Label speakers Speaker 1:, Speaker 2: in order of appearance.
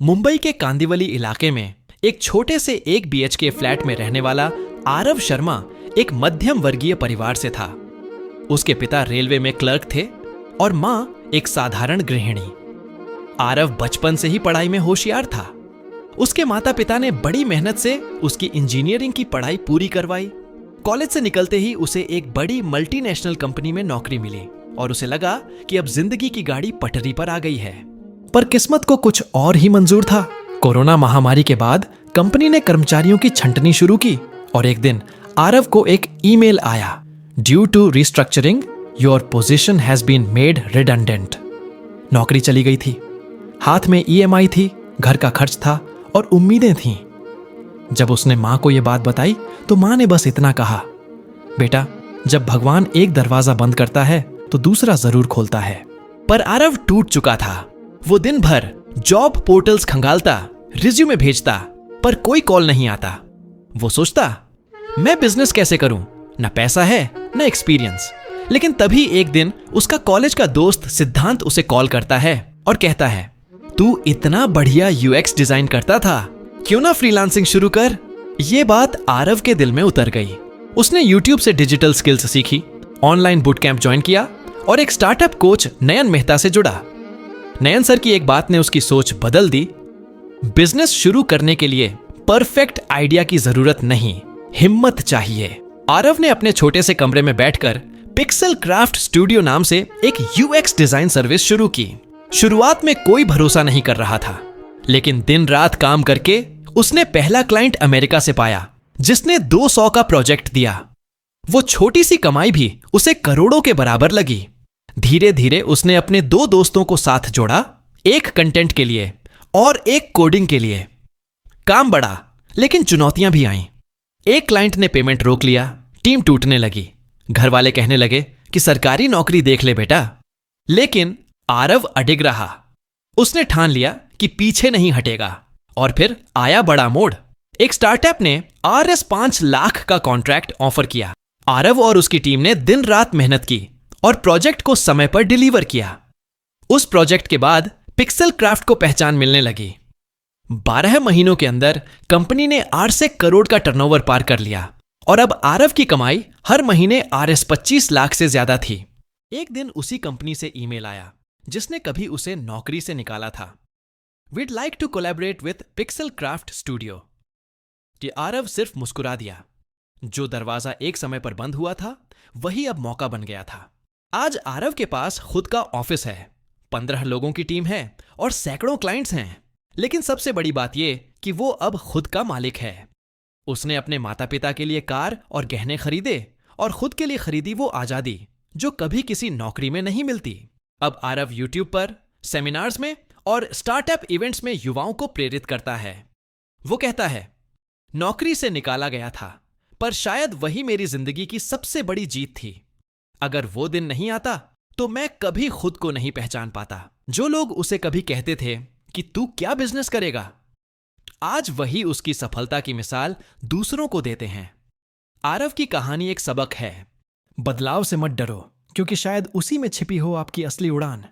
Speaker 1: मुंबई के कांदिवली इलाके में एक छोटे से 1 BHK फ्लैट में रहने वाला आरव शर्मा एक मध्यम वर्गीय परिवार से था। उसके पिता रेलवे में क्लर्क थे और मां एक साधारण गृहिणी। आरव बचपन से ही पढ़ाई में होशियार था। उसके माता पिता ने बड़ी मेहनत से उसकी इंजीनियरिंग की पढ़ाई पूरी करवाई। कॉलेज से निकलते ही उसे एक बड़ी मल्टीनेशनल कंपनी में नौकरी मिली और उसे लगा कि अब जिंदगी की गाड़ी पटरी पर आ गई है। पर किस्मत को कुछ और ही मंजूर था। कोरोना महामारी के बाद कंपनी ने कर्मचारियों की छंटनी शुरू की और एक दिन आरव को एक ईमेल आया, due to restructuring your position has been made redundant. नौकरी चली गई थी, हाथ में EMI थी, घर का खर्च था और उम्मीदें थीं। जब उसने मां को यह बात बताई तो मां ने बस इतना कहा, बेटा, जब भगवान एक दरवाजा बंद करता है तो दूसरा जरूर खोलता है। पर आरव टूट चुका था। वो दिन भर जॉब पोर्टल्स खंगालता, रिज्यूमे भेजता, पर कोई कॉल नहीं आता। वो सोचता, मैं बिजनेस कैसे करूं, ना पैसा है ना एक्सपीरियंस। लेकिन तभी एक दिन उसका कॉलेज का दोस्त सिद्धांत उसे कॉल करता है और कहता है, तू इतना बढ़िया UX डिजाइन करता था, क्यों ना फ्रीलांसिंग शुरू कर। ये बात आरव के दिल में उतर गई। उसने YouTube से डिजिटल स्किल्स सीखी, ऑनलाइन बूट कैंप ज्वाइन किया और एक स्टार्टअप कोच नयन मेहता से जुड़ा। नयन सर की एक बात ने उसकी सोच बदल दी। बिजनेस शुरू करने के लिए परफेक्ट आइडिया की जरूरत नहीं, हिम्मत चाहिए। आरव ने अपने छोटे से कमरे में बैठकर पिक्सल क्राफ्ट स्टूडियो नाम से एक UX डिजाइन सर्विस शुरू की। शुरुआत में कोई भरोसा नहीं कर रहा था, लेकिन दिन रात काम करके उसने पहला क्लाइंट अमेरिका से पाया, जिसने 200 का प्रोजेक्ट दिया। वो छोटी सी कमाई भी उसे करोड़ों के बराबर लगी। धीरे धीरे उसने अपने 2 दोस्तों को साथ जोड़ा, एक कंटेंट के लिए और एक कोडिंग के लिए। काम बढ़ा, लेकिन चुनौतियां भी आईं। एक क्लाइंट ने पेमेंट रोक लिया, टीम टूटने लगी। घर वाले कहने लगे कि सरकारी नौकरी देख ले बेटा। लेकिन आरव अडिग रहा। उसने ठान लिया कि पीछे नहीं हटेगा। और फिर आया बड़ा मोड़। एक स्टार्टअप ने RS 5 लाख का कॉन्ट्रैक्ट ऑफर किया। आरव और उसकी टीम ने दिन रात मेहनत की और प्रोजेक्ट को समय पर डिलीवर किया। उस प्रोजेक्ट के बाद पिक्सल क्राफ्ट को पहचान मिलने लगी। 12 महीनों के अंदर कंपनी ने 8 से करोड़ का टर्नओवर पार कर लिया और अब आरव की कमाई हर महीने RS 25 लाख से ज्यादा थी। एक दिन उसी कंपनी से ईमेल आया जिसने कभी उसे नौकरी से निकाला था। We'd like to collaborate with Pixel Craft Studio। कि आरव सिर्फ मुस्कुरा दिया। जो दरवाजा एक समय पर बंद हुआ था, वही अब मौका बन गया था। आज आरव के पास खुद का ऑफिस है, 15 लोगों की टीम है और सैकड़ों क्लाइंट्स हैं। लेकिन सबसे बड़ी बात यह कि वो अब खुद का मालिक है। उसने अपने माता पिता के लिए कार और गहने खरीदे और खुद के लिए खरीदी वो आजादी जो कभी किसी नौकरी में नहीं मिलती। अब आरव YouTube पर, सेमिनार्स में और स्टार्टअप इवेंट्स में युवाओं को प्रेरित करता है। वो कहता है, नौकरी से निकाला गया था, पर शायद वही मेरी जिंदगी की सबसे बड़ी जीत थी। अगर वो दिन नहीं आता तो मैं कभी खुद को नहीं पहचान पाता। जो लोग उसे कभी कहते थे कि तू क्या बिजनेस करेगा, आज वही उसकी सफलता की मिसाल दूसरों को देते हैं। आरव की कहानी एक सबक है। बदलाव से मत डरो, क्योंकि शायद उसी में छिपी हो आपकी असली उड़ान।